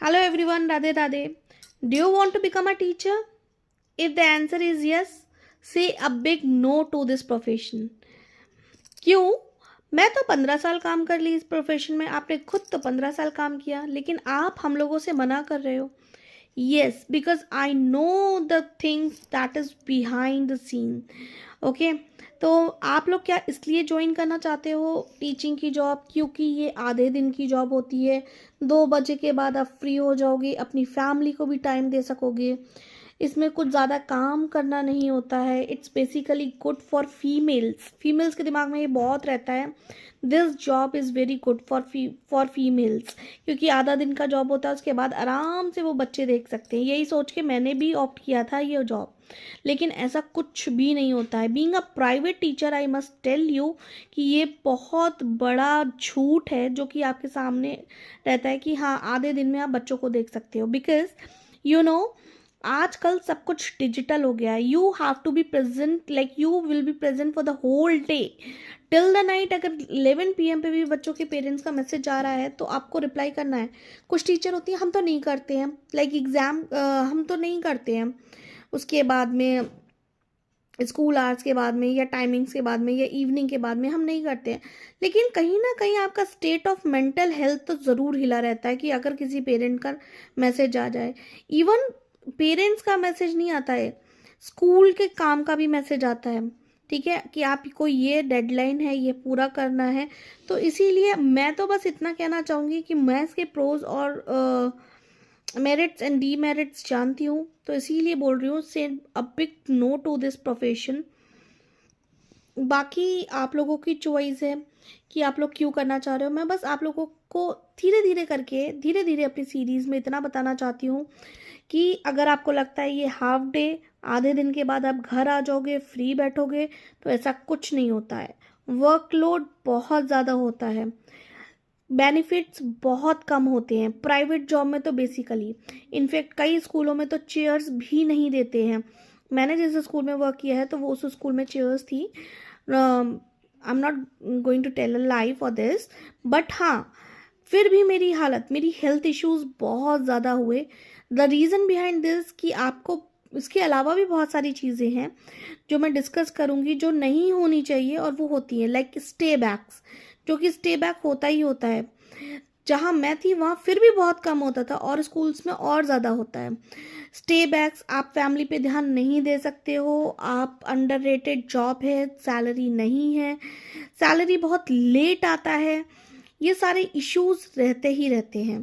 Hello everyone, Radhe Radhe. Do you want to become a teacher? If the answer is yes, say a big no to this profession. क्यों? मैं तो 15 साल काम कर ली इस profession में, आपने खुद तो 15 साल काम किया, लेकिन आप हम लोगों से मना कर रहे हो. Yes, because I know the things that is behind the scene. Okay. तो आप लोग क्या इसलिए ज्वाइन करना चाहते हो टीचिंग की जॉब, क्योंकि ये आधे दिन की जॉब होती है, 2 बजे के बाद आप फ्री हो जाओगे, अपनी फैमिली को भी टाइम दे सकोगे, इसमें कुछ ज़्यादा काम करना नहीं होता है. It's basically good for females के दिमाग में ये बहुत रहता है, this job is very good for females, क्योंकि आधा दिन का जॉब होता है, उसके बाद आराम से वो बच्चे देख सकते हैं. यही सोच के मैंने भी ऑप्ट किया था ये जॉब, लेकिन ऐसा कुछ भी नहीं होता है. Being a private teacher I must tell you कि ये बहुत बड़ा झूठ है जो कि आपके सामने रहता है कि हाँ आधे दिन में आप बच्चों को देख सकते हो. बिकॉज यू नो आजकल सब कुछ डिजिटल हो गया है. You have to be present, like you will be present for the whole day till the night. अगर 11 PM पे भी बच्चों के पेरेंट्स का मैसेज आ रहा है तो आपको रिप्लाई करना है. कुछ टीचर होती हैं हम तो नहीं करते हैं, लाइक एग्ज़ाम हम तो नहीं करते हैं, उसके बाद में स्कूल आवर्स के बाद में या टाइमिंग्स के बाद में या इवनिंग के बाद में हम नहीं करते हैं. लेकिन कहीं ना कहीं आपका स्टेट ऑफ मेंटल हेल्थ तो ज़रूर हिला रहता है कि अगर किसी पेरेंट का मैसेज आ जाए. इवन पेरेंट्स का मैसेज नहीं आता है, स्कूल के काम का भी मैसेज आता है, ठीक है, कि आपको ये डेडलाइन है, ये पूरा करना है. तो इसीलिए मैं तो बस इतना कहना चाहूँगी कि मैं इसके प्रोज और मेरिट्स एंड डीमेरिट्स जानती हूँ, तो इसीलिए बोल रही हूँ say a big no to this profession. बाकी आप लोगों की चॉइस है कि आप लोग क्यों करना चाह रहे हो. मैं बस आप लोगों को धीरे धीरे अपनी सीरीज़ में इतना बताना चाहती हूँ कि अगर आपको लगता है ये हाफ डे, आधे दिन के बाद आप घर आ जाओगे, फ्री बैठोगे, तो ऐसा कुछ नहीं होता है. वर्कलोड बहुत ज़्यादा होता है, बेनिफिट्स बहुत कम होते हैं प्राइवेट जॉब में तो बेसिकली. इनफैक्ट कई स्कूलों में तो चेयर्स भी नहीं देते हैं. मैंने जिस स्कूल में वर्क किया है तो वो उस स्कूल में चेयर्स थी. I am not going to tell a lie for this, but हाँ फिर भी मेरी हेल्थ इश्यूज बहुत ज़्यादा हुए. द रीज़न बिहाइंड दिस कि आपको इसके अलावा भी बहुत सारी चीज़ें हैं जो मैं डिस्कस करूँगी जो नहीं होनी चाहिए, और वो होती है लाइक स्टे बैक्स, जो कि स्टे बैक होता ही होता है. जहाँ मैं थी वहाँ फिर भी बहुत कम होता था और स्कूल्स में और ज़्यादा होता है. स्टे बैक्स, आप फैमिली पे ध्यान नहीं दे सकते हो, आप अंडररेटेड जॉब है, सैलरी नहीं है, सैलरी बहुत लेट आता है, ये सारे इश्यूज रहते ही रहते हैं.